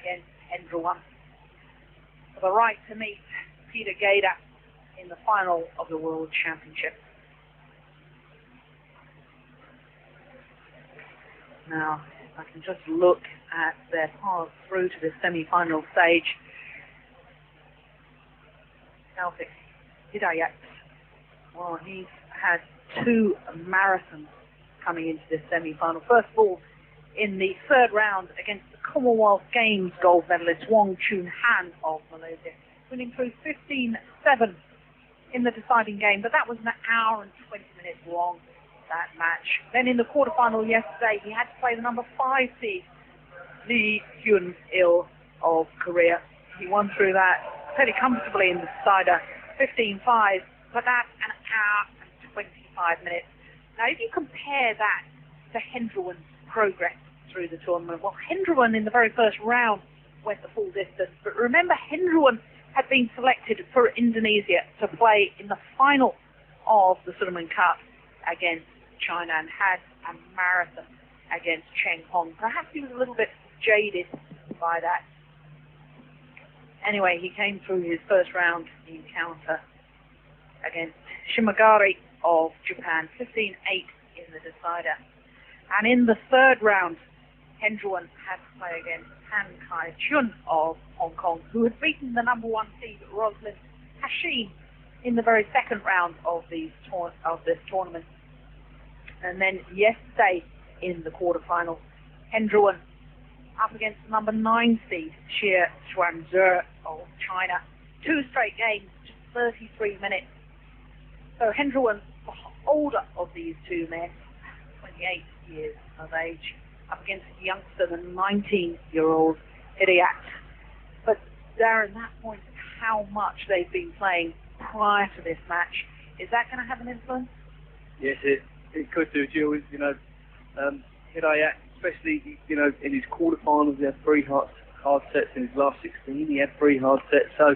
against Hendrawan for the right to meet Peter Gader in the final of the World Championship. Now, if I can just look at their path through to the semi-final stage. Taufik Hidayat, well, he's had 2 marathons coming into this semi-final. First of all, in the third round against the Commonwealth Games gold medalist Wong Chun Han of Malaysia, winning through 15-7 in the deciding game, but that was an hour and 20 minutes long, that match. Then in the quarterfinal yesterday, he had to play the number 5 seed, Lee Hyun-il of Korea. He won through that fairly comfortably in the decider, 15-5, but that's an hour and 25 minutes. Now, if you compare that to Hendrawan's progress through the tournament, well, Hendrawan in the very first round went the full distance, but remember, Hendrawan had been selected for Indonesia to play in the final of the Sudirman Cup against China and had a marathon against Cheng Hong. Perhaps he was a little bit jaded by that. Anyway, he came through his first round encounter against Shimagari of Japan, 15-8 in the decider. And in the third round, Hendrawan had to play against Han Kai-chun of Hong Kong, who had beaten the number 1 seed, Roslyn Hashim, in the very second round of this tournament. And then yesterday in the quarterfinal, Hendrawan up against number 9 seed, Xie Xuanzhe of China. 2 straight games, just 33 minutes. So Hendrawan, the older of these 2 men, 28 years of age, up against a youngster, the 19-year-old Hidayat. But Darren, that point of how much they've been playing prior to this match, is that going to have an influence? Yes, it could do, Jill. You know, Hidayat, especially, you know, in his quarterfinals, he had 3 hard sets. In his last 16, he had 3 hard sets. So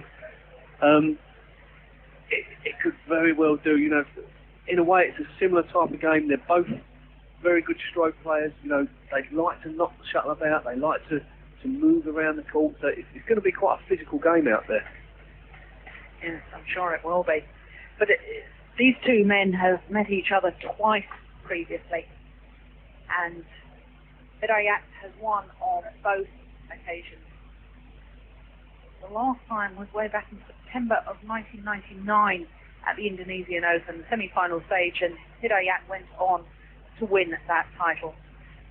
it could very well do. You know, in a way, it's a similar type of game. They're both very good stroke players. You know, they like to knock the shuttle about. They like to move around the court. So it's going to be quite a physical game out there. Yes, I'm sure it will be. But these 2 men have met each other twice previously, and Hidayat has won on both occasions. The last time was way back in September of 1999 at the Indonesian Open, the semi-final stage, and Hidayat went on to win that title.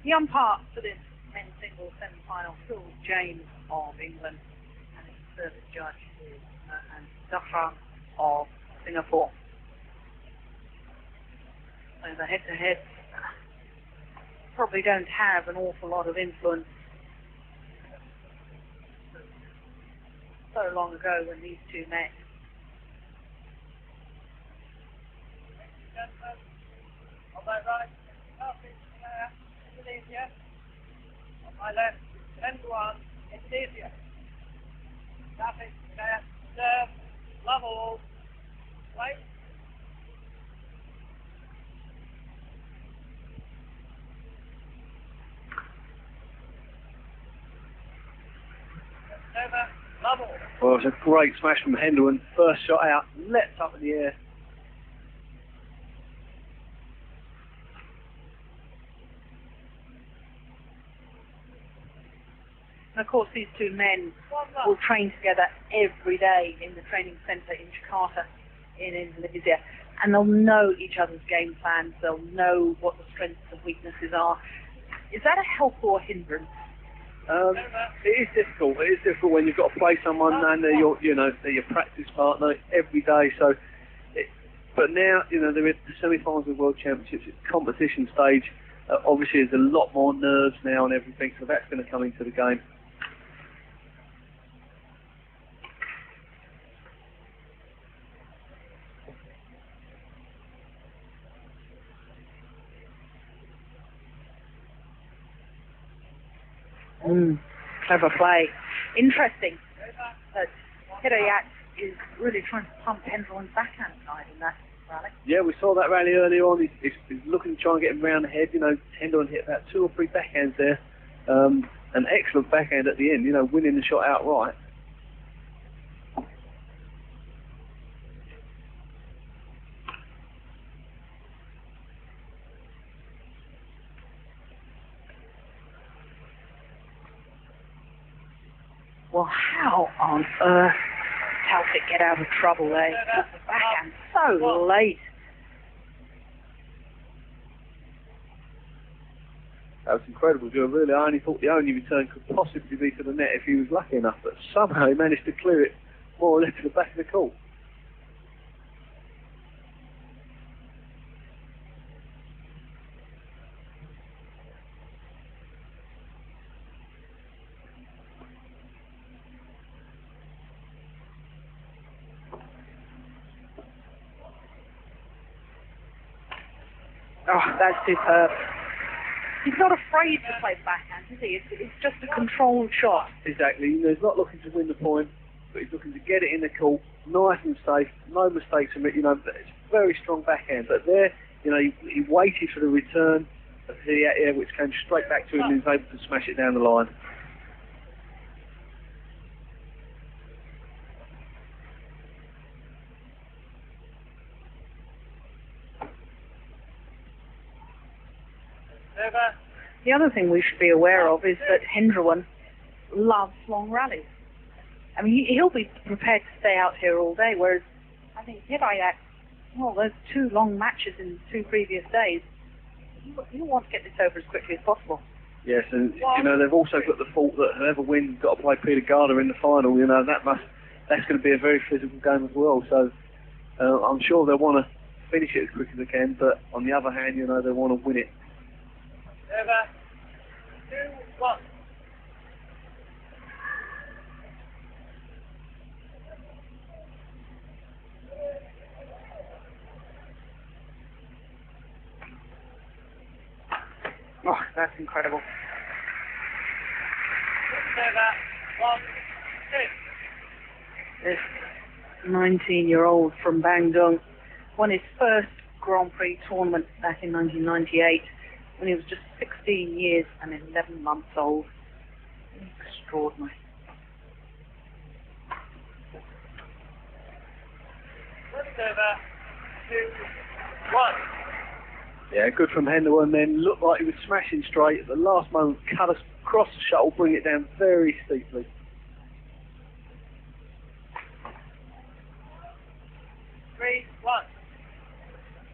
The umpire for this men's singles semi-final, Phil James of England, and his service judge is Zafran of Singapore. So the head-to-head probably don't have an awful lot of influence. So long ago when these 2 met. On my right, Taufik Hidayat, Indonesia. On my left, Hendrawan, Indonesia. Taufik Hidayat, serve, love all, play. Over, love all. Well, it's a great smash from Hendrawan. First shot out, leapt up in the air. And of course, these 2 men will train together every day in the training centre in Jakarta, in Indonesia, and they'll know each other's game plans. They'll know what the strengths and weaknesses are. Is that a help or a hindrance? It is difficult. It is difficult when you've got to play someone and they're your, they're your practice partner every day. So, but now, they're at the semi-finals of the World Championships. It's competition stage. Obviously, there's a lot more nerves now and everything, so that's going to come into the game. Clever play. Interesting that Hidayat is really trying to pump Hendrawan's backhand side in that rally. Yeah, we saw that rally earlier on. He's looking to try and get him round the head. Hendrawan hit about 2 or 3 backhands there. an excellent backhand at the end, you know, winning the shot outright. Well, how on earth Taufik get out of trouble there? He got the backhand so late. That was incredible, Joe. Really, I only thought the only return could possibly be to the net if he was lucky enough, but somehow he managed to clear it more or less to the back of the court. Oh, that's superb. He's not afraid to play backhand, is he? It's just a controlled shot. Exactly. You know, he's not looking to win the point, but he's looking to get it in the court, nice and safe, no mistakes from it. You know, it's a very strong backhand. But there, you know, he waited for the return of Hidayat here, which came straight back to him and he was able to smash it down the line. The other thing we should be aware of is that Hendrawan loves long rallies. I mean, he'll be prepared to stay out here all day, whereas I think Hidayat, well, there's 2 long matches in 2 previous days. You want to get this over as quickly as possible. Yes, and you know, they've also got the fault that whoever wins got to play Peter Garda in the final. You know, that's going to be a very physical game as well. So I'm sure they'll want to finish it as quick as they can, but on the other hand, you know, they want to win it. Over. 2, 1. Oh, that's incredible. Over. 1, 2. This 19-year-old from Bandung won his first Grand Prix tournament back in 1998 when he was just 16 years and 11 months old. Extraordinary. Over. 2, 1. Yeah, good from Henderwan then. Looked like he was smashing straight. At the last moment, cut across the shuttle, bring it down very steeply. 3, 1.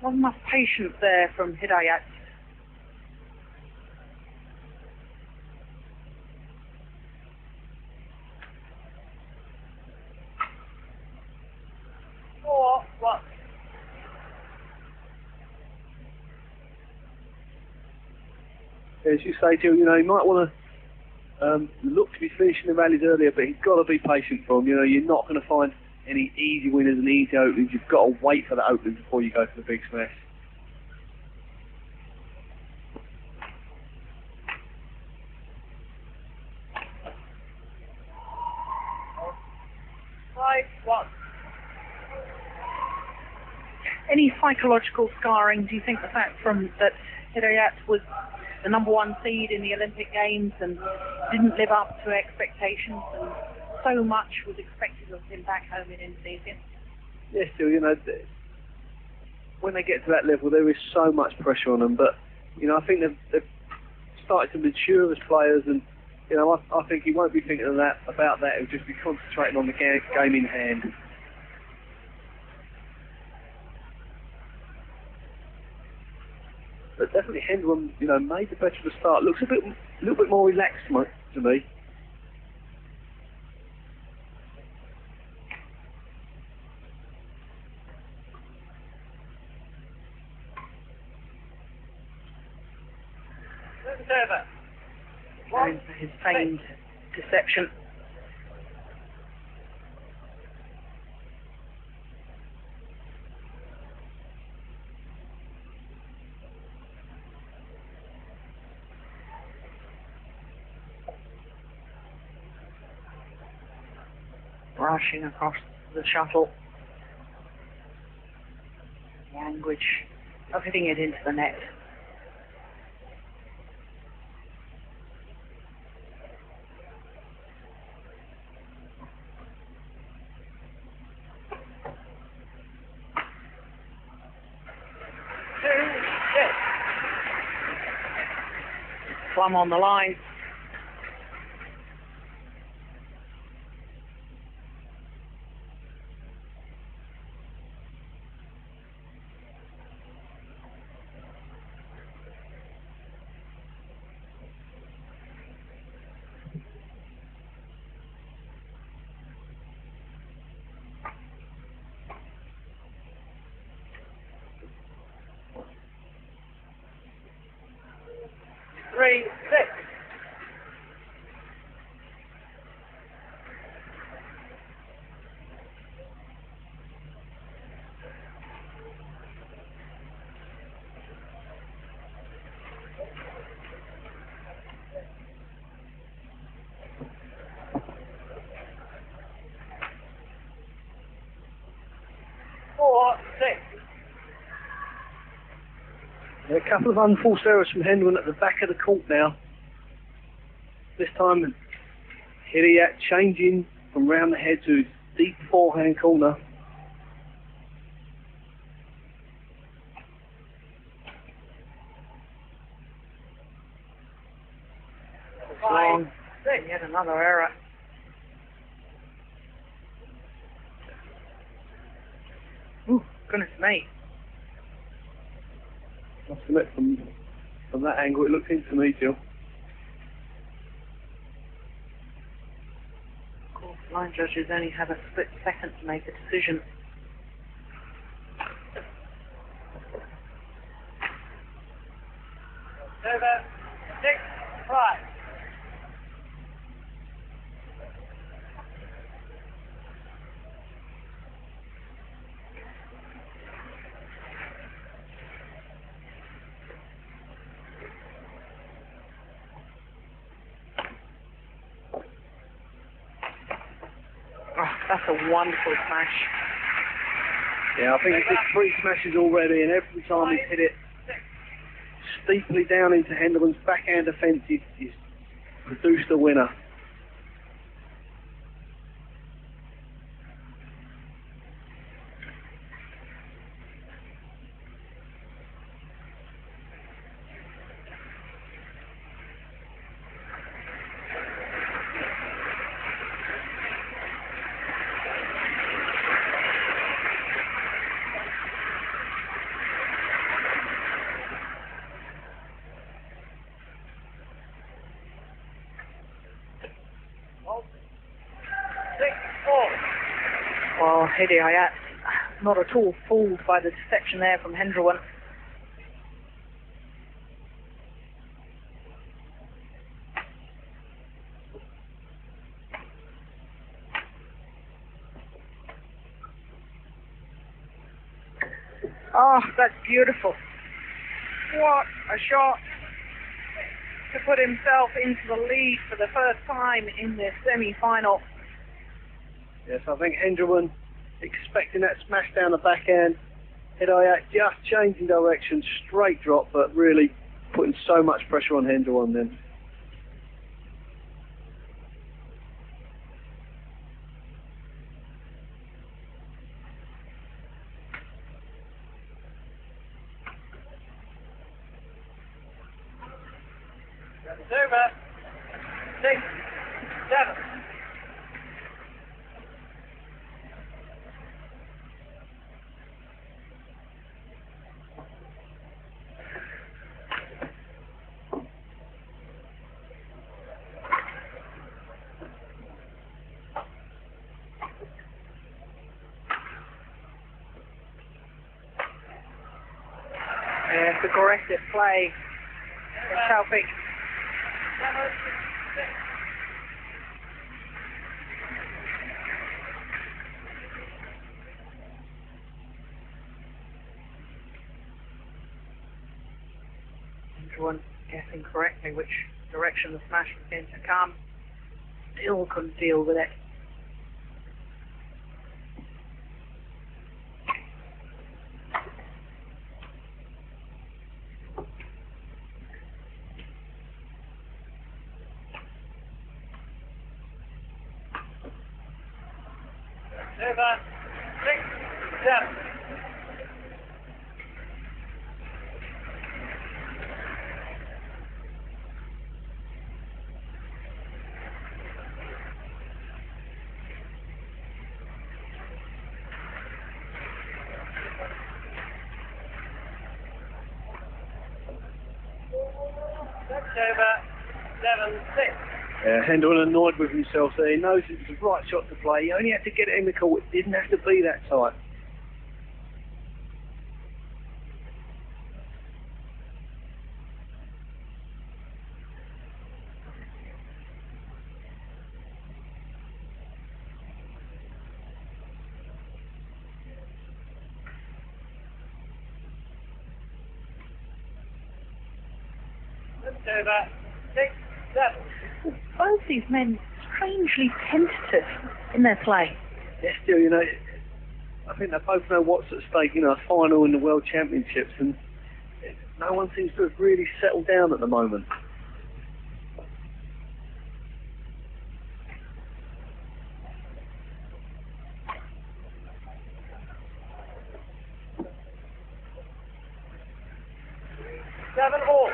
Not enough patience there from Hidayat. As you say, Jill, you know, he might want to look to be finishing the rallies earlier, but he's got to be patient for him. You know, you're not going to find any easy winners and easy openings. You've got to wait for the opening before you go for the big smash. Any psychological scarring, do you think the fact that Hidayat was the #1 seed in the Olympic Games and didn't live up to expectations and so much was expected of him back home in Indonesia? Yes, still, you know, when they get to that level, there is so much pressure on them. But, you know, I think they've started to mature as players, and, you know, I think he won't be thinking of that about that. He'll just be concentrating on the game in hand. But definitely Hendrawan, you know, made the better of the start. Looks a little bit more relaxed to me. Going for his feigned deception. Rushing across the shuttle. The anguish of hitting it into the net. plumb on the line. Three, six. Four, six. A couple of unforced errors from Hendrawan at the back of the court now. This time, Hidayat changing from round the head to deep forehand corner. Long. Yet another error. Ooh, goodness me. Must admit, from that angle, it looked into me, Jill. Of course, line judges only have a split second to make a decision. Over. Six, five. Oh, that's a wonderful smash. Yeah, I think he's hit 3 smashes already, and every time he's hit it steeply down into Hendrawan's backhand defence, he's produced a winner. Well, Hidayat not at all fooled by the deception there from Hendrawan. Oh, that's beautiful. What a shot to put himself into the lead for the first time in this semi-final. Yes, I think Hendrawan expecting that smash down the backhand. Hidayat just changing direction, straight drop, but really putting so much pressure on Hendrawan then. It's over. 6, 7. It's aggressive play from Taufik. 7, 6. Hendrawan guessing correctly which direction the smash was going to come. Still couldn't deal with it. Over. 6, 7. Server 7-6. Hendrawan annoyed with himself there. He knows it was the right shot to play. He only had to get it in the court. It didn't have to be that tight. Server 6-7. Both these men strangely tentative in their play. Yeah, still, you know, I think they both know what's at stake, you know, a final in the World Championships, and no one seems to have really settled down at the moment. Seven all.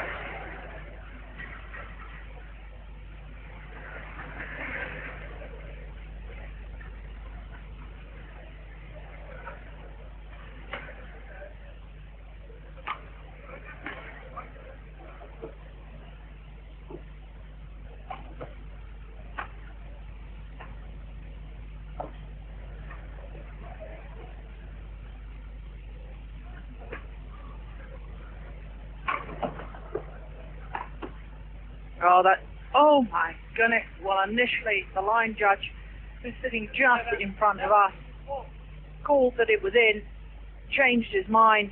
Oh my goodness. Well, initially the line judge, who's sitting just in front of us, called that it was in, changed his mind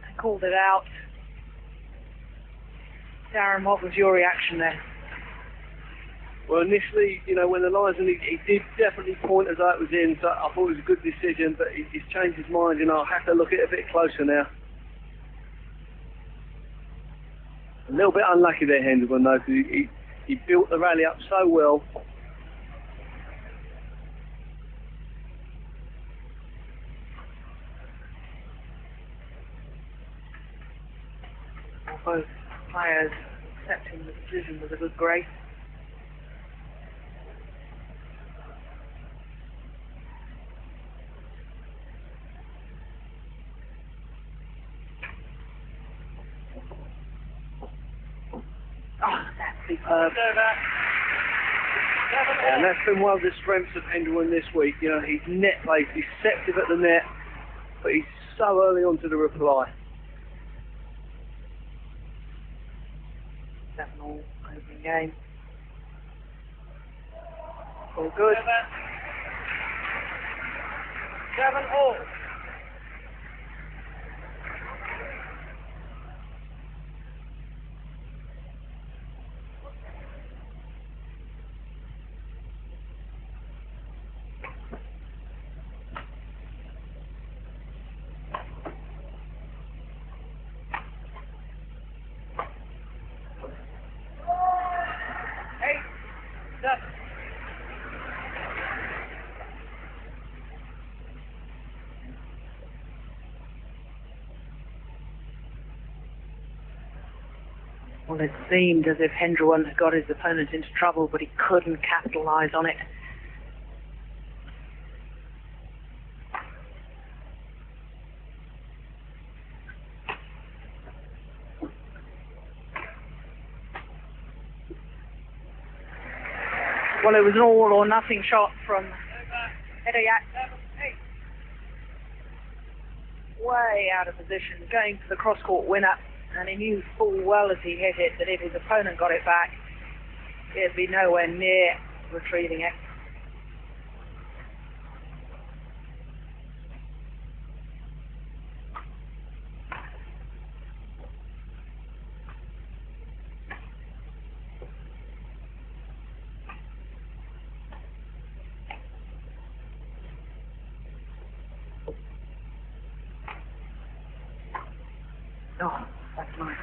and called it out. Darren, what was your reaction there? Well, initially, you know, when the lines, and he did definitely point as though it was in, so I thought it was a good decision, but he's changed his mind, you know. I'll have to look at it a bit closer now. A little bit unlucky there, Hendrawan, though, because he built the rally up so well. Both players accepting the decision with a good grace. Oh, that's superb. And that's been one of the strengths of Hendrawan this week. You know, his net play, he's deceptive at the net, but he's so early on to the reply. 7-all opening game. All good. 7-all. Well, it seemed as if Hendrawan had got his opponent into trouble, but he couldn't capitalise on it. Well, it was an all or nothing shot from Hidayat. Way out of position, going for the cross-court winner. And he knew full well as he hit it that if his opponent got it back, he'd be nowhere near retrieving it. Oh, that's nice.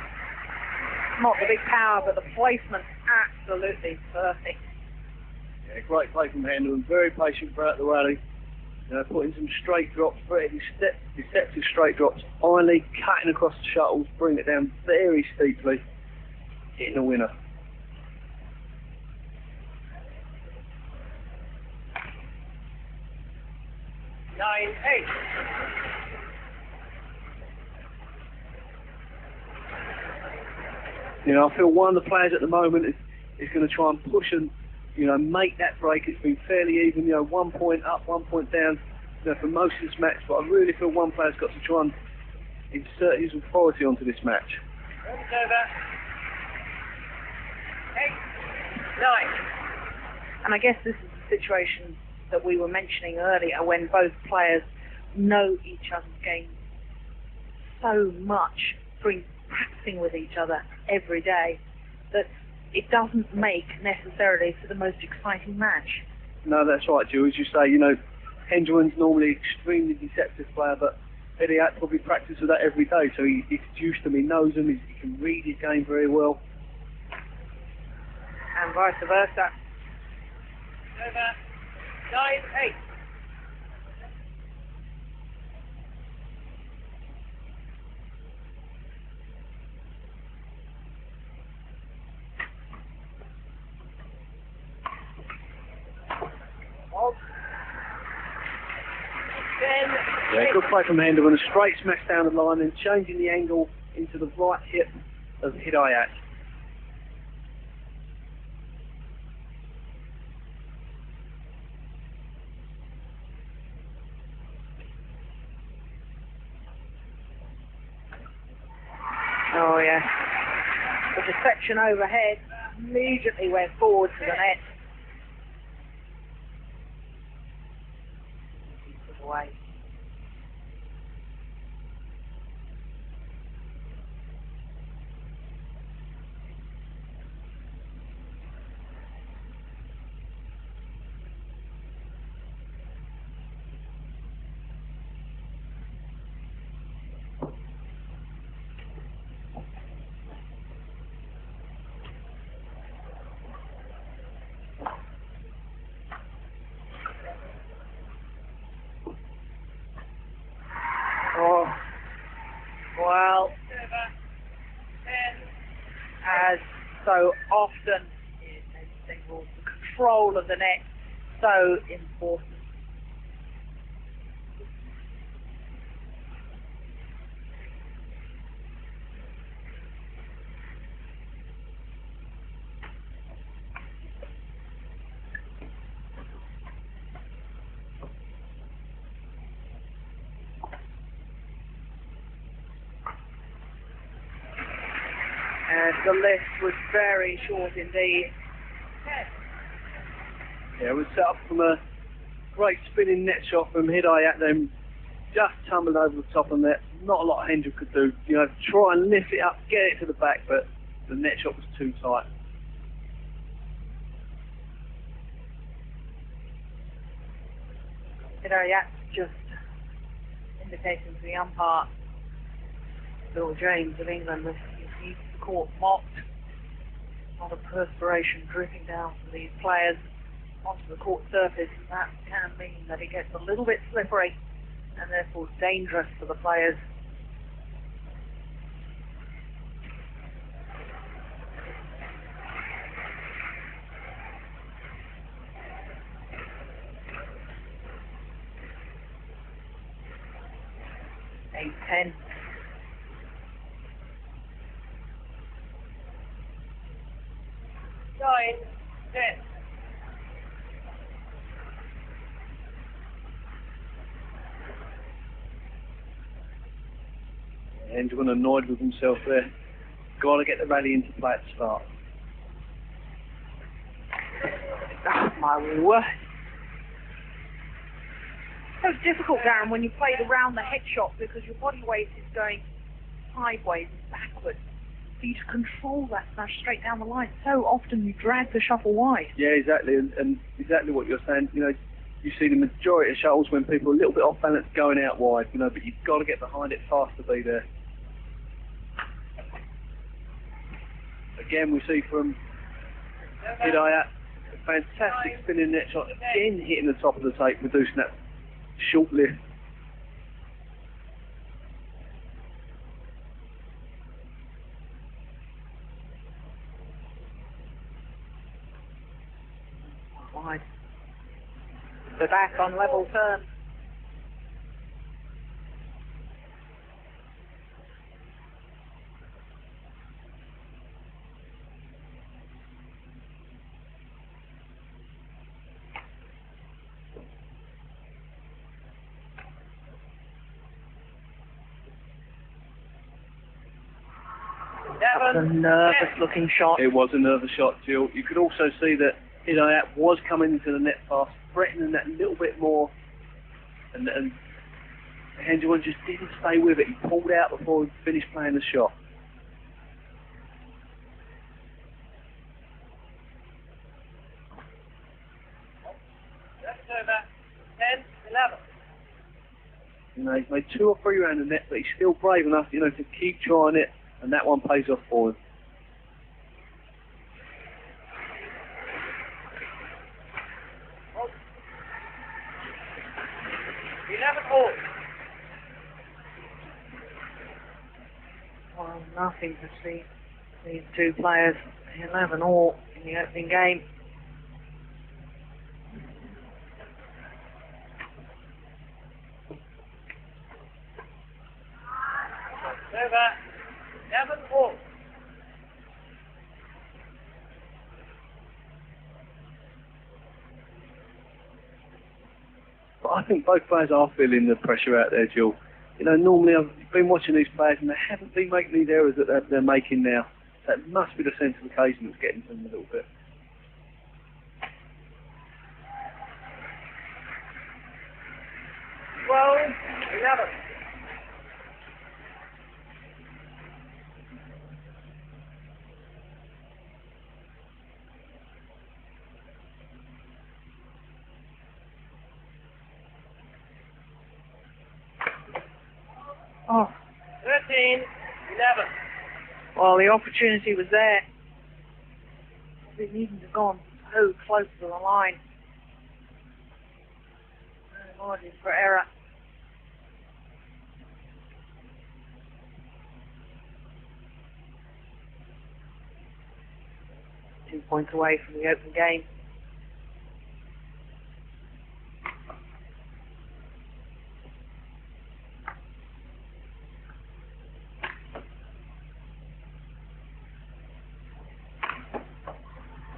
Not the big power, but the placement absolutely perfect. Yeah, great play from Hendrawan, very patient throughout the rally. You know, putting some straight drops, very deceptive straight drops, finally cutting across the shuttles, bring it down very steeply, hitting a winner. Nine, 8. You know, I feel one of the players at the moment is going to try and push and, you know, make that break. It's been fairly even, you know, 1 point up, 1 point down, you know, for most of this match. But I really feel one player's got to try and insert his authority onto this match. It's over. 8, 9. And I guess this is the situation that we were mentioning earlier, when both players know each other's games so much through practicing with each other every day, that it doesn't make necessarily for the most exciting match. No, that's right, Jill. As you say, you know, Hendrawan's normally an extremely deceptive player, but Hidayat probably practices with that every day, so he's used to him, he knows him, he can read his game very well. And vice versa. Over. 9, 8. Yeah, good play from Hendrawan, a straight smash down the line and changing the angle into the right hip of Hidayat. Oh yeah. The deception overhead immediately went forward to the net. Keeps it away. Oh, well, as so often in men's singles, the control of the net so important. And the list was very short indeed. Yeah, it was set up from a great spinning net shot from Hidayat, then just tumbled over the top of the net. Not a lot Hendra could do. You know, try and lift it up, get it to the back, but the net shot was too tight. Hidayat just indicating to the umpire, Bill James of England, that he needs the court mocked. A lot of perspiration dripping down from these players onto the court surface, and that can mean that it gets a little bit slippery and therefore dangerous for the players. Eight, 10. Hendrawan annoyed with himself there. Got to get the rally into play at the start. Oh my word. So difficult, Darren, when you play it around the head shot, because your body weight is going sideways and backwards. For you to control that smash straight down the line, so often you drag the shuttle wide. Yeah, exactly, and exactly what you're saying. You know, you see the majority of shuttles when people are a little bit off balance going out wide, you know, but you've got to get behind it fast to be there. Again, we see from Hidayat, a fantastic spinning net shot, again hitting the top of the tape, reducing that short lift. Wide. So back on level terms. That was a nervous-looking shot. It was a nervous shot, Jill. You could also see that Hidayat was coming into the net fast, threatening that a little bit more, and Hendrawan just didn't stay with it. He pulled out before he finished playing the shot. That's over. 10, 11. You know, he's made 2 or 3 around the net, but he's still brave enough, you know, to keep trying it, and that one pays off for him. Oh. 11 all. Well, nothing to see these two players 11 all in the opening game. Over. 11 all. But I think both players are feeling the pressure out there, Jill. You know, normally I've been watching these players and they haven't been making these errors that they're making now. That must be the sense of occasion that's getting to them a little bit. Well, 11. Oh, 13, 11. well, the opportunity was there. They needn't have gone so close to the line. No margin for error. Two points away from the open game.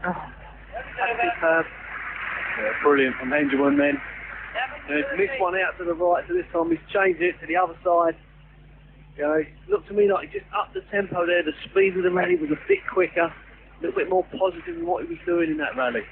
Oh, that's superb. Yeah, brilliant from Hendrawan then. He's missed one out to the right, so this time he's changed it to the other side. You know, it looked to me like he just upped the tempo there. The speed of the rally was a bit quicker, a little bit more positive than what he was doing in that rally.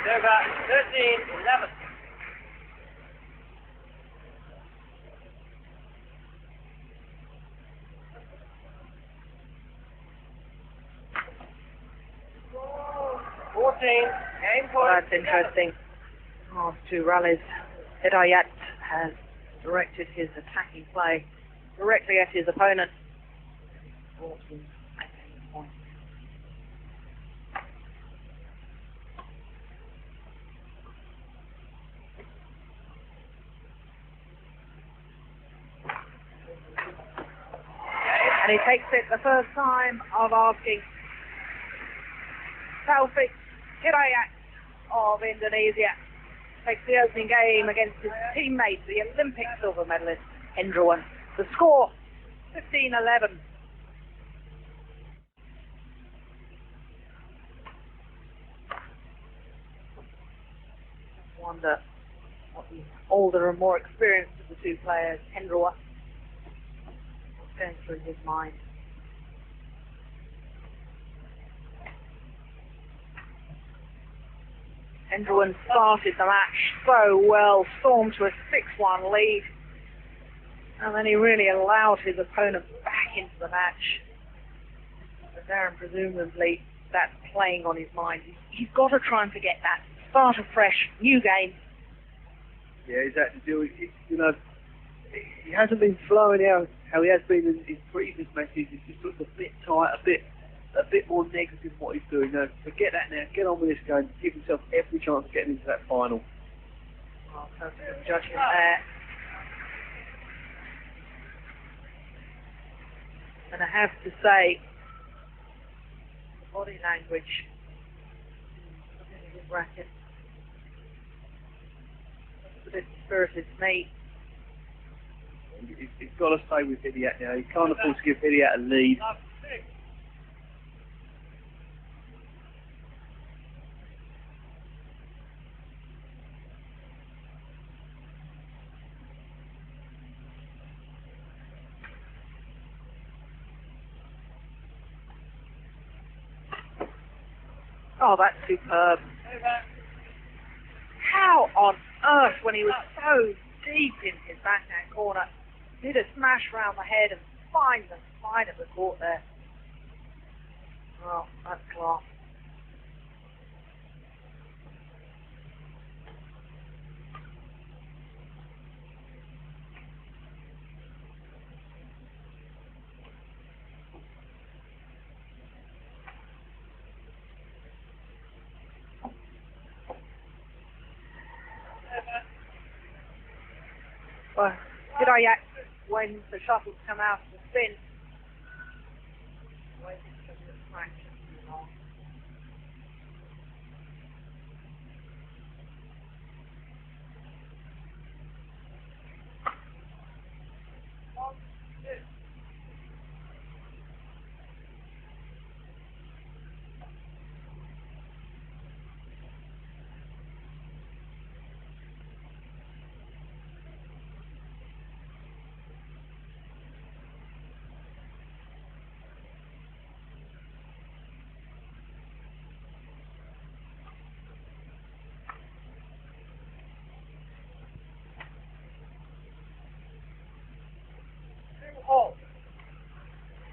Over. 13, 11. Game point. That's interesting. Last two rallies, Hidayat has directed his attacking play directly at his opponent. 14 points. And he takes it the first time of asking. Taufik Hidayat of Indonesia takes the opening game against his teammate, the Olympic silver medalist, Hendrawan. The score, 15-11. Wonder what the older and more experienced of the two players, Hendrawan, what's going through his mind. Hendrawan started the match so well, stormed to a 6-1 lead, and then he really allowed his opponent back into the match. But Darren, presumably, that's playing on his mind. He's got to try and forget that. Start a fresh, new game. Yeah, exactly. You know, he hasn't been flowing out how he has been in his previous matches. He's just looked a bit tight, a bit more negative in what he's doing. Now, forget that now. Get on with this game. Give himself every chance of getting into that final. Well, perfect judgment there. And I have to say, the body language in his racket, it's a bit spirited to me. He's got to stay with Hidayat now. He can't afford to give Hidayat a lead. Oh, that's superb. How on earth, when he was so deep in his backhand corner, did a smash round the head and find the side of the court there. Oh, that's class. Well, Hidayat, when the shuttles come out of the spin,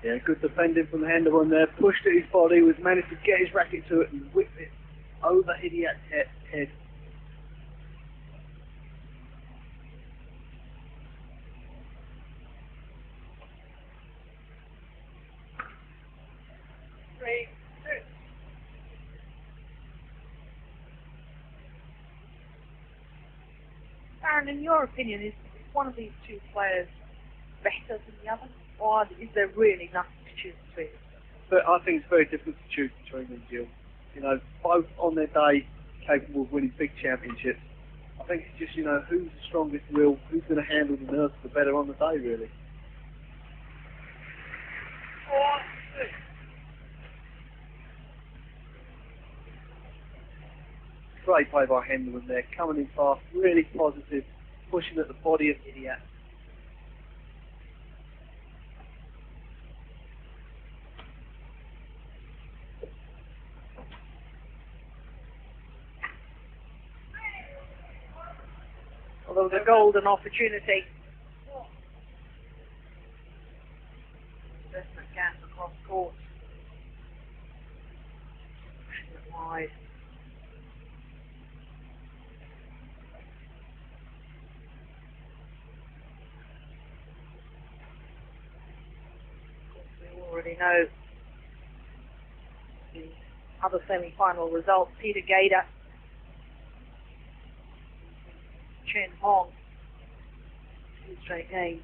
Yeah, good defending from Hendrawan there. Pushed at his body, was managed to get his racket to it and whip it over Hidayat's head. Aaron, in your opinion, is one of these two players better than the other? Or is there really nothing to choose between? But I think it's very difficult to choose between them, Jill. You know, both on their day capable of winning big championships. I think it's just, you know, who's the strongest will, who's going to handle the nerves the better on the day, really. Great play by Hendrawan there, coming in fast, really positive, pushing at the body of Hidayat. Although the golden opportunity. Investment gap across court. Pushing it wide. We already know the other semi-final results. Peter Gader, Chen Hong, 2 straight games.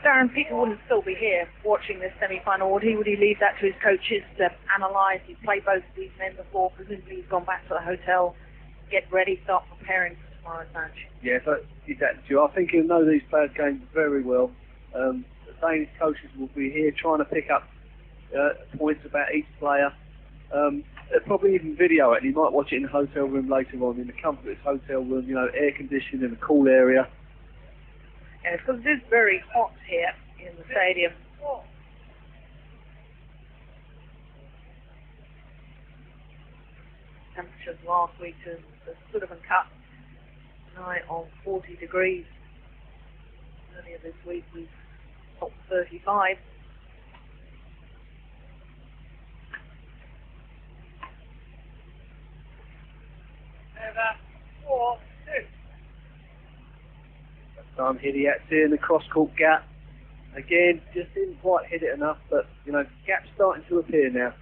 Darren, Peter wouldn't still be here watching this semi-final, would he? Would he leave that to his coaches to analyse? He's played both of these men before. Presumably he's gone back to the hotel, get ready, start preparing for tomorrow's match. Yeah, so exactly. I think he'll know these players' games very well. The Danish coaches will be here trying to pick up points about each player. They'll probably even video it, and he might watch it in the hotel room later on, in the comfort of his hotel room, you know, air conditioned in a cool area. Yeah, because it is very hot here in the stadium. Temperatures last week in the Sullivan Cup, nigh on 40 degrees. Earlier this week we topped 35. Over 4-2. That time Hidayat's in the cross-court gap. Again, just didn't quite hit it enough, but, you know, gap's starting to appear now.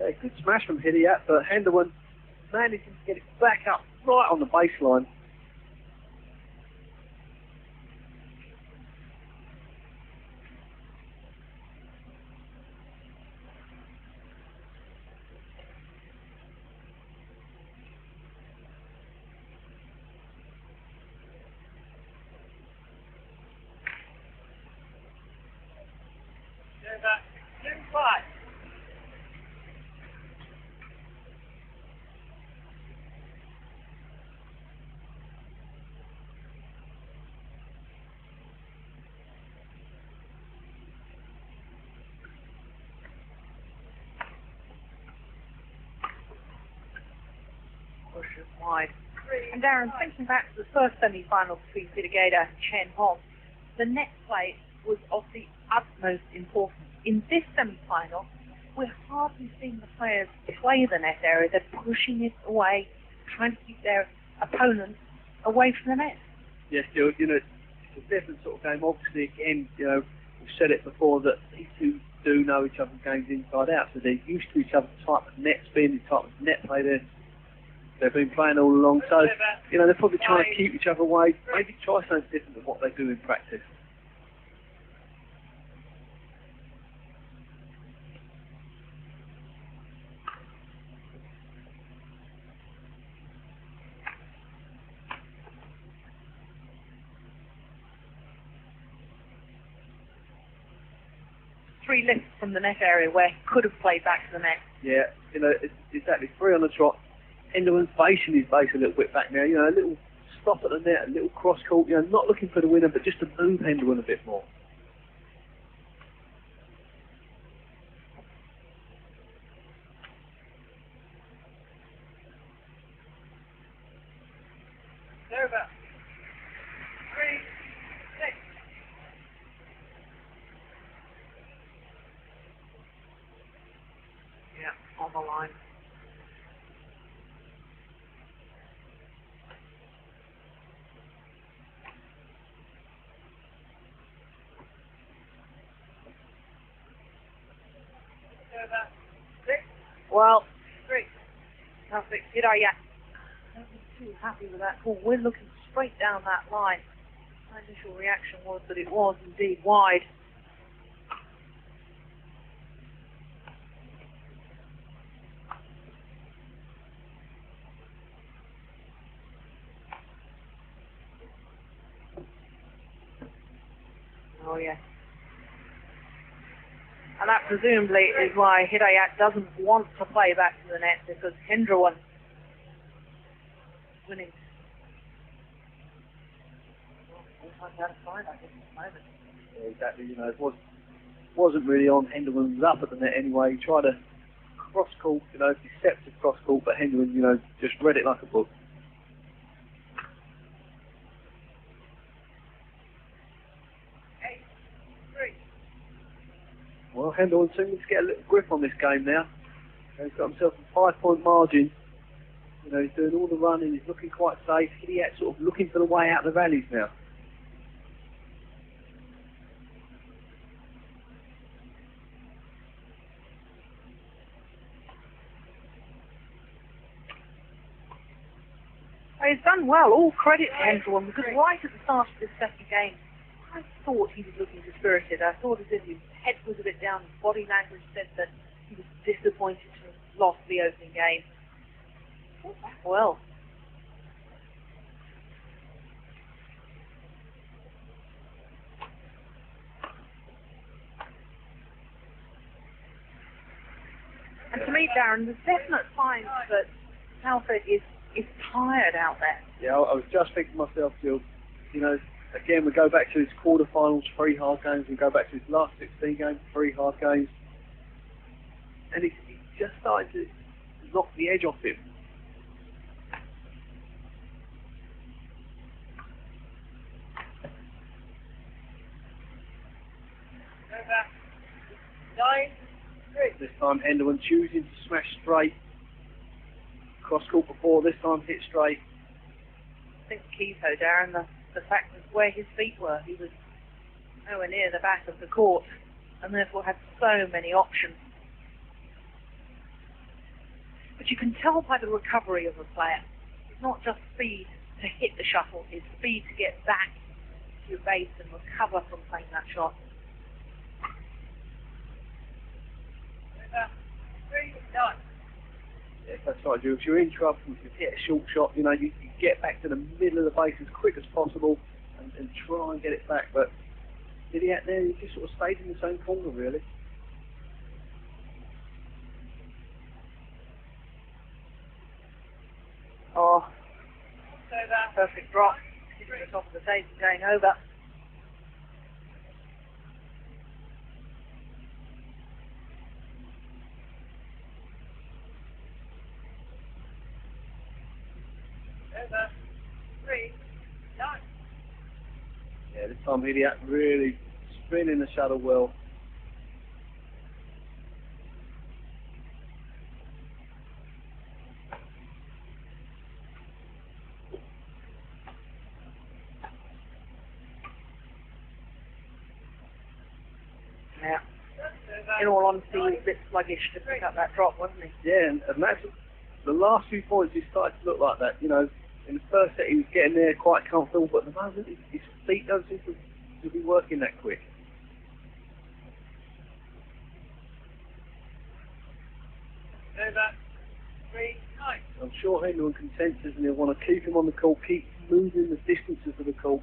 Yeah, good smash from Hidayat, but Hendrawan managed to get it back up right on the baseline. Over 2-5. Push it wide. And Darren, thinking back to the first semi-final between Hidayat and Chen Hong, the net play was of the utmost importance. In this semi-final, we're hardly seeing the players play the net area. They're pushing it away, trying to keep their opponents away from the net. Yes, you know, it's a different sort of game. Obviously, again, you know, we've said it before that these two do know each other's games inside out, so they're used to each other's type of net spin, the type of net play they've been playing all along. So, you know, they're probably trying to keep each other away, maybe try something different than what they do in practice. Three lifts from the net area where he could have played back to the net. Yeah, you know, it's exactly 3 on the trot. Hendrawan's facing his base a little bit back now, you know, a little stop at the net, a little cross court, you know, not looking for the winner, but just to move Hendrawan a bit more. Over 3-6. Yeah, on the line. Over 6. Well, 3. Taufik Hidayat. I don't be too happy with that call. We're looking straight down that line. My initial reaction was that it was indeed wide. Oh, yes. And that presumably is why Hidayat doesn't want to play back to the net, because Hendrawan is winning. Well, out of sight, I guess, at the moment. Yeah, exactly, you know, it wasn't really on. Hendrawan was up at the net anyway. He tried to cross court, you know, deceptive cross court, but Hendrawan, you know, just read it like a book. Well, Hendrawan seems to get a little grip on this game now. He's got himself a 5-point margin. You know, he's doing all the running, he's looking quite safe. Hidayat sort of looking for the way out of the valleys now. He's done well, all credit to Hendrawan, because right at the start of this second game, I thought he was looking dispirited. I thought as if his head was a bit down, his body language said that he was disappointed to have lost the opening game. Fought back well. And to me, Darren, there's definite signs that Taufik is tired out there. Yeah, I was just thinking to myself, Jill, you know, again, we go back to his quarterfinals, 3 hard games. We go back to his last 16 games, 3 hard games. And he's just starting to knock the edge off him. Over. 9-3. This time Hendrawan choosing to smash straight. Cross court before, this time hit straight. I think the key though, Darren, the fact that where his feet were, he was nowhere near the back of the court and therefore had so many options. But you can tell by the recovery of a player, it's not just speed to hit the shuttle, it's speed to get back to your base and recover from playing that shot. Over. 3-9. Yes, that's right, Jules. If you're in trouble, if you hit a short shot, you know, you get back to the middle of the base as quick as possible and try and get it back. But Hidayat there, he just sort of stayed in the same corner, really. Oh, Over. perfect drop. Hitting the top of the table, going over. Over. 3-9. Yeah, this time Hidayat really spinning the shuttle well. Yeah. In all honesty, he was a bit sluggish to pick up that drop, wasn't he? Yeah, and that's the last few points he started to look like that. You know, in the first set he was getting there quite comfortable, but at the moment his feet don't seem to be working that quick. Over. 3-9. I'm sure Hendrawan can sense this and he'll want to keep him on the court, keep moving the distances of the court.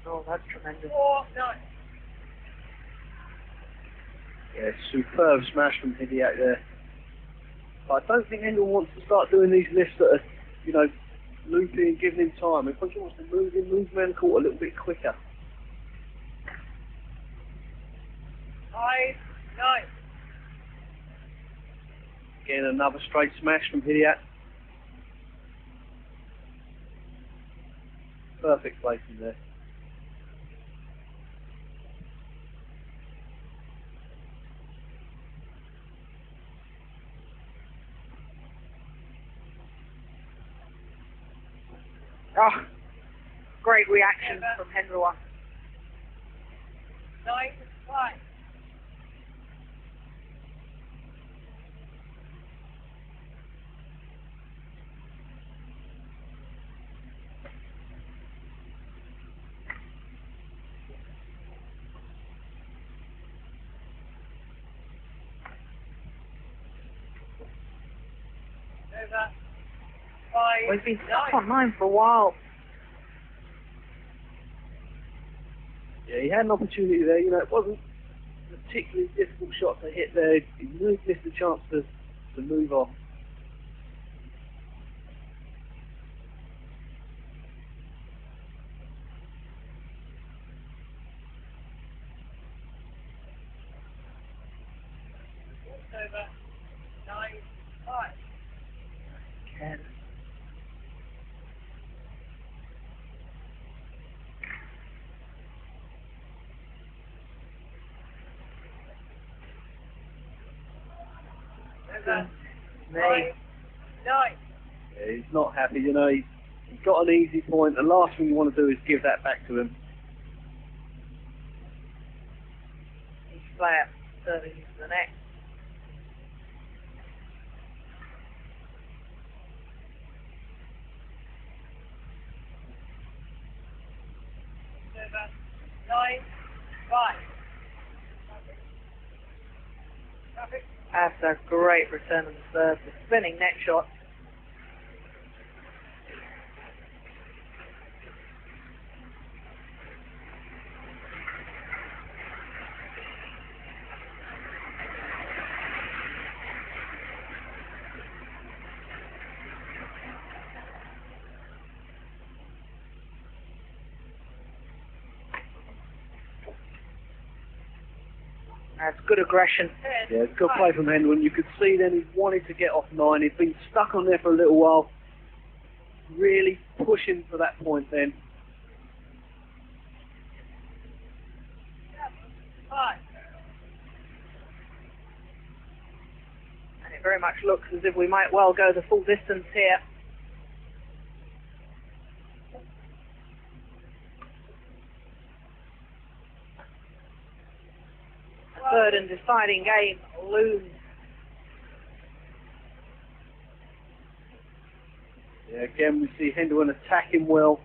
Oh, that's tremendous. 4-9. Yeah, superb smash from Hidayat there. But I don't think Hendrawan wants to start doing these lifts that are, you know, looping and giving him time. I think he wants to move around the court a little bit quicker. 5-9. Again, another straight smash from Hidayat. Perfect placing there. Oh, great reaction from Hendrawan. 9-5. Over. 5. Well, he's been stuck on 9 for a while. Yeah, he had an opportunity there. You know, it wasn't a particularly difficult shot to hit there. He really missed the chance to move off. Over. 9-5. Ken. Over. May. 9. Yeah, he's not happy. You know, he's got an easy point. The last thing you want to do is give that back to him. He's flat, serving into the net. Over. 9-5. Traffic. That's a great return of the serve. The spinning net shot. That's good aggression. Yeah, good play from Hendrawan. You could see then he wanted to get off 9. He'd been stuck on there for a little while. Really pushing for that point then. 5. And it very much looks as if we might well go the full distance here. A third and deciding game looms. Yeah, again we see Hendrawan attacking well.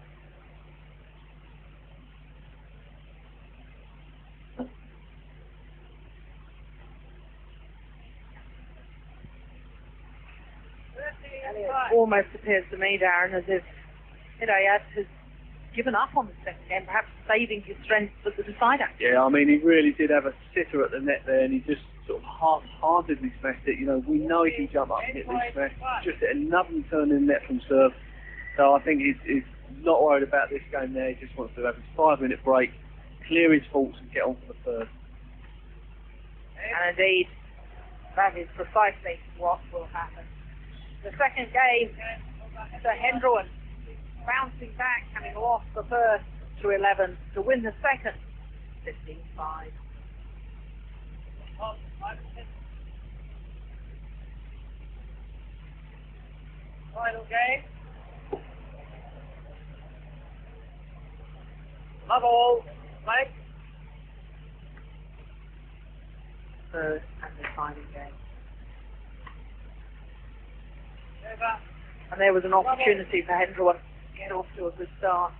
And it almost appears to me, Darren, as if Hidayat has given up on the second game, perhaps saving his strength for the decider. Yeah, I mean, he really did have a sitter at the net there, and he just sort of half-heartedly smashed it. You know, we know he can jump up and hit these smash. Just hit another return in the net from serve. So I think he's not worried about this game there. He just wants to have his 5-minute break, clear his faults, and get on for the third. And indeed, that is precisely what will happen. The second game, to Hendrawan, bouncing back, having lost the first to 11, to win the second, 15-5. Final game. Love all. Mike. Third and deciding game. Over. And there was an opportunity for Hendrawan to get off to a good start.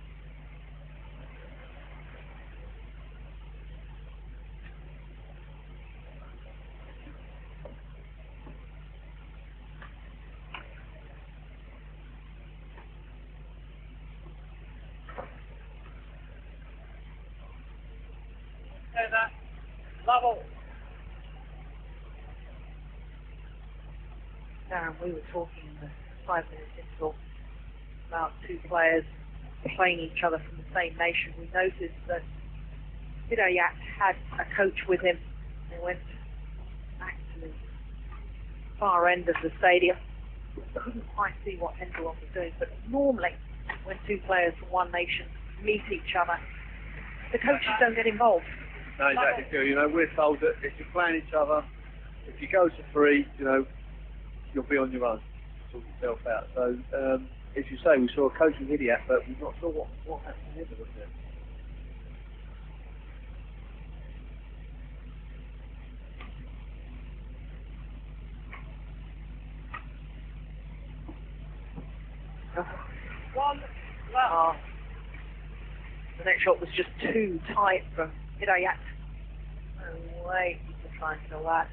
Over. Level. Darren, we were talking in the 5-minute interval about two players playing each other from the same nation. We noticed that Hidayat had a coach with him. They went back to the far end of the stadium. Couldn't quite see what Hendrawan was doing, but normally when two players from one nation meet each other, the coaches don't get involved. No, exactly, Phil. You know, we're told that if you're playing each other, if you go to 3, you know, you'll be on your own, sort yourself out. So, as you say, we saw a coach with Hidayat, but we're not sure what happened to him, was it? One. Left. The next shot was just too tight from Hidayat. No way to try and kill that.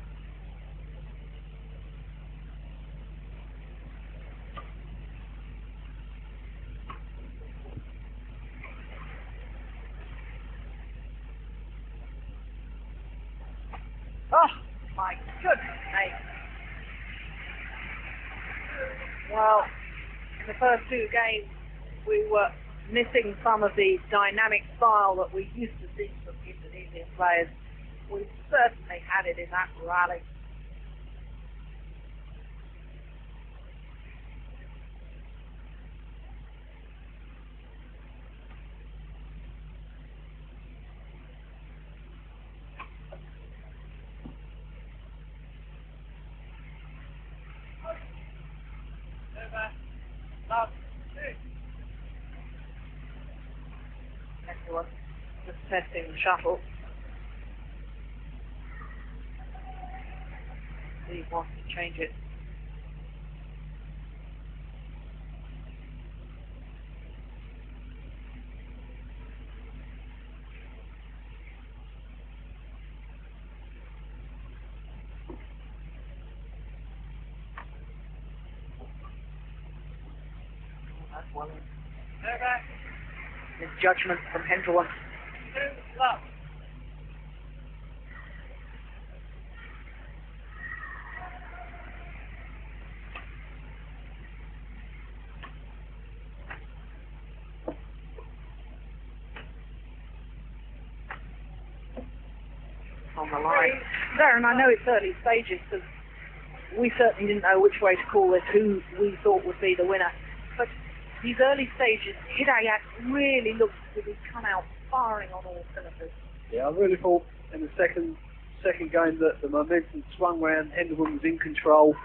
Oh, my goodness me. Well, in the first two games, we were missing some of the dynamic style that we used to see from Indonesian players. We certainly had it in that rally. Over. Love. 2. Everyone just testing the shuttle. He wants to change it. That's one. Over. His judgment from Hendrawan. 2. Love. on the line. Darren, I know it's early stages because we certainly didn't know which way to call this, who we thought would be the winner. But these early stages, Hidayat really looks as if he's come out firing on all cylinders. Yeah, I really thought in the second game that the momentum swung round. Hendrawan was in control.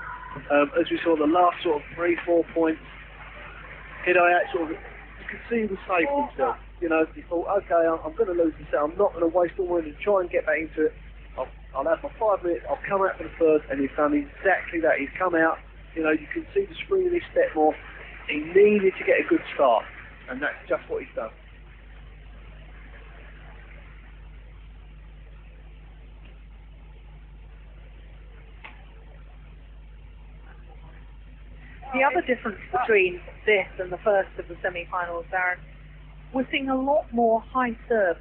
As we saw the last sort of 3-4 points, Hidayat sort of, you could see he was safe himself. You know, he thought, okay, I'm going to lose this set. I'm not going to waste all my energy to try and get back into it. I'll have my 5 minutes. I'll come out for the third, and he's done exactly that. He's come out. You know, you can see the spring in his step more. He needed to get a good start, and that's just what he's done. The other difference between this and the first of the semi-finals, Darren, we're seeing a lot more high serves.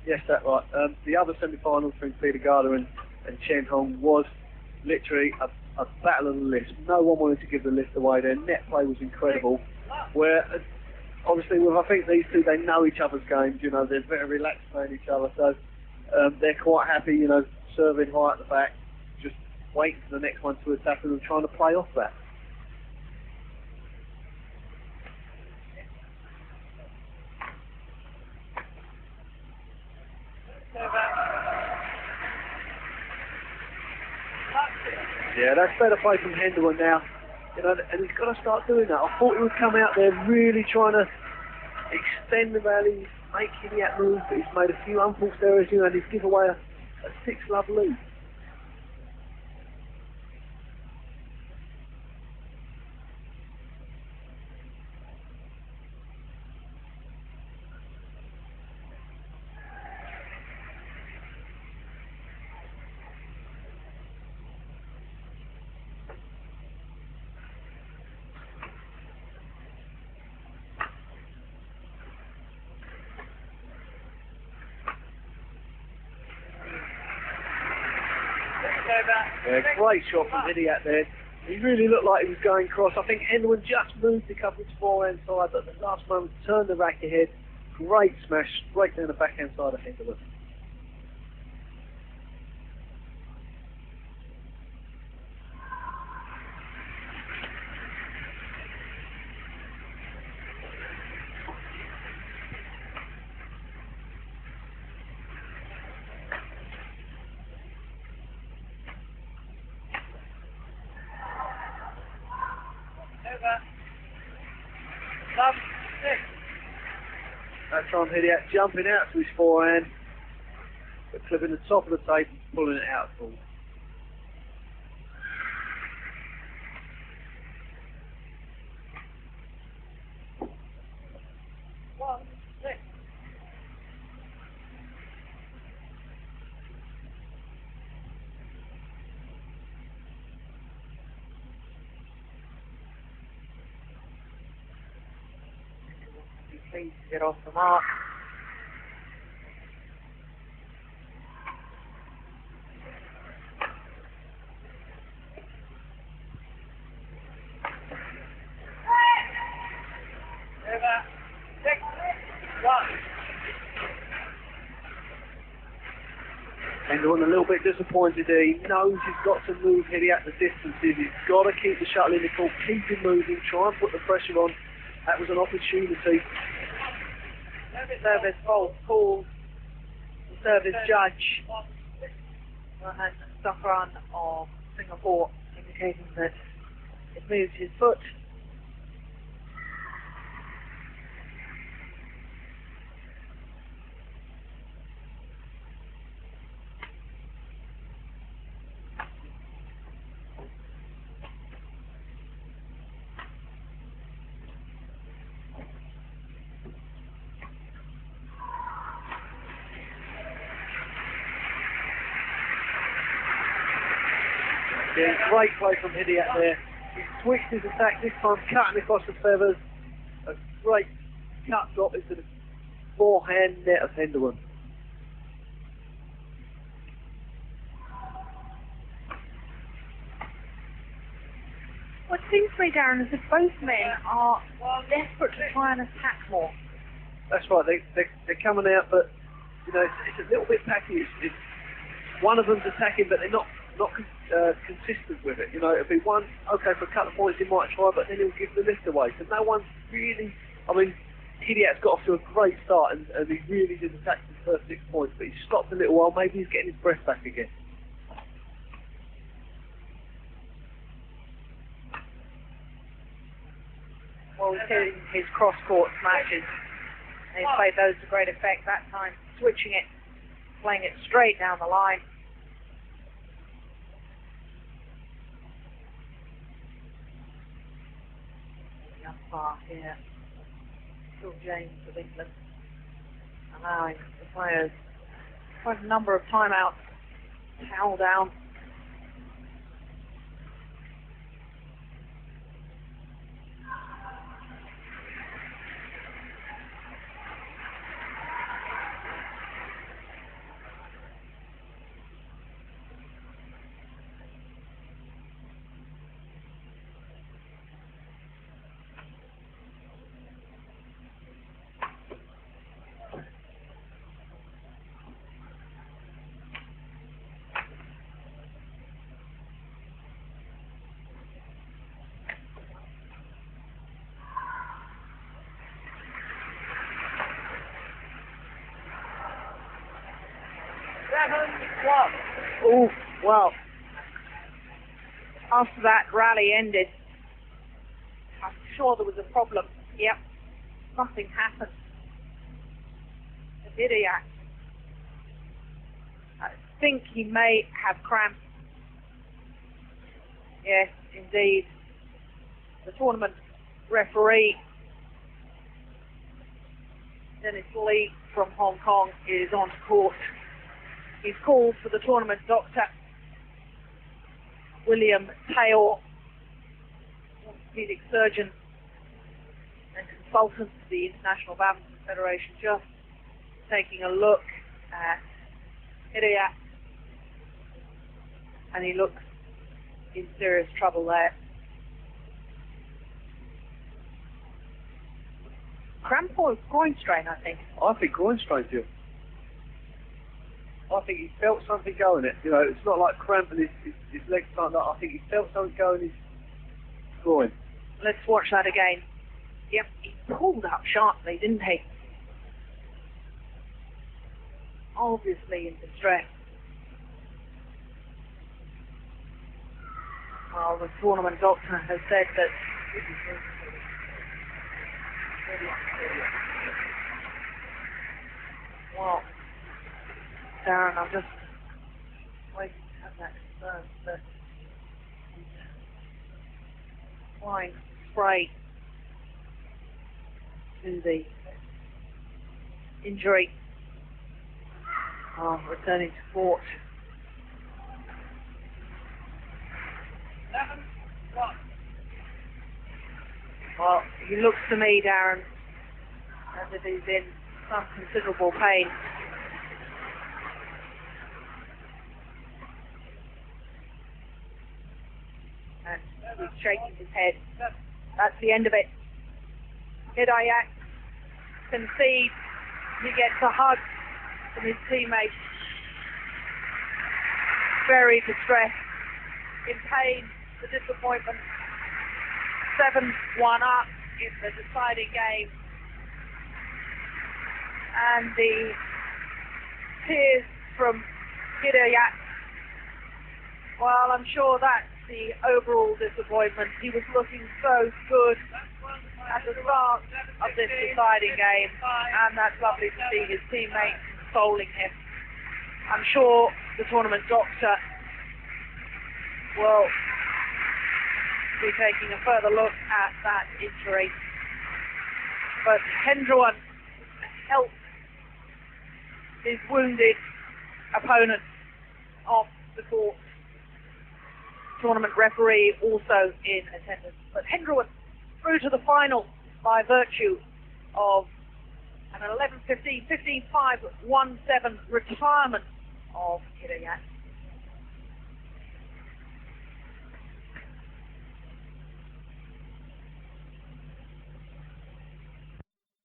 Yes, that's right. The other semi-final between Peter Gardner and Chen Hong was literally a battle of the list. No one wanted to give the list away. Their net play was incredible. Where, obviously, I think these two, they know each other's games. You know, they're very relaxed playing each other, so they're quite happy. You know, serving high at the back, just waiting for the next one to attack and trying to play off that. Yeah, that's better play from Hendrawan now. You know, and he's got to start doing that. I thought he would come out there really trying to extend the rally, make Hidayat move, but he's made a few unforced errors, you know, and he's given away a 6-love lead. Yeah, great shot from Hidayat there. He really looked like he was going cross. I think Hendrawan just moved the couple to forehand side, but at the last moment turned the rack ahead. Great smash, straight down the backhand side of Hendrawan. That time Hidayat jumping out to his forehand, but clipping the top of the tape and pulling it out full. Please get off the mark. Hendrawan a little bit disappointed there. He knows he's got to move Hidayat the distances. He's got to keep the shuttle in the court, keep him moving, try and put the pressure on. That was an opportunity. Service false call. The service judge, Mohan Safran of Singapore, indicating that it moved his foot. Yeah, great play from Hidayat there. He switched his attack this time, cutting across the feathers. A great cut drop into the forehand net of Hendrawan. What seems to me, Darren, is that both men are desperate to try and attack more. That's right, they're coming out, but you know, it's a little bit packy. one of them's attacking, but they're not consistent with it. You know, it'll be one, okay, for a couple of points he might try, but then he'll give the lift away. So no one's really, I mean, Hidayat's got off to a great start, and he really did attack his first 6 points, but he stopped a little while. Maybe he's getting his breath back again. Well, he's hitting his cross-court smashes. And he's played those to great effect that time, switching it, playing it straight down the line. Up far here. Phil James of England, allowing the players quite a number of timeouts, towel down. Oh, well, after that rally ended, I'm sure there was a problem. Yep, nothing happened. Hidayat, I think he may have cramps. Yes, indeed. The tournament referee, Dennis Lee from Hong Kong, is on court. He's called for the tournament doctor, William Taylor, orthopedic surgeon and consultant to the International Badminton Federation, just taking a look at Hidayat, and he looks in serious trouble there. Cramp or groin strain, I think. I think groin strain, Jill. I think he felt something going in it. You know, it's not like cramp and his legs tightened up. I think he felt something going in his groin. Let's watch that again. Yep, he pulled up sharply, didn't he? Obviously in distress. Well, the tournament doctor has said that well, Darren, I'm just waiting to have that confirmed, but applying spray to the injury. Returning to court. 7-1. Well, he looks to me, Darren, as if he's in some considerable pain. And he's shaking his head. That's the end of it. Hidayat concedes. He gets a hug from his teammates. Very distressed, in pain, the disappointment. 7-1 up in the deciding game. And the tears from Hidayat. Well, I'm sure that's the overall disappointment. He was looking so good at the start of this deciding game, and that's lovely to see his teammates consoling him. I'm sure the tournament doctor will be taking a further look at that injury. But Hendrawan helped his wounded opponent off the court. Tournament referee also in attendance. But Hendrawan through to the final by virtue of an 11-15, 15-5, 1-7 retirement of Hidayat.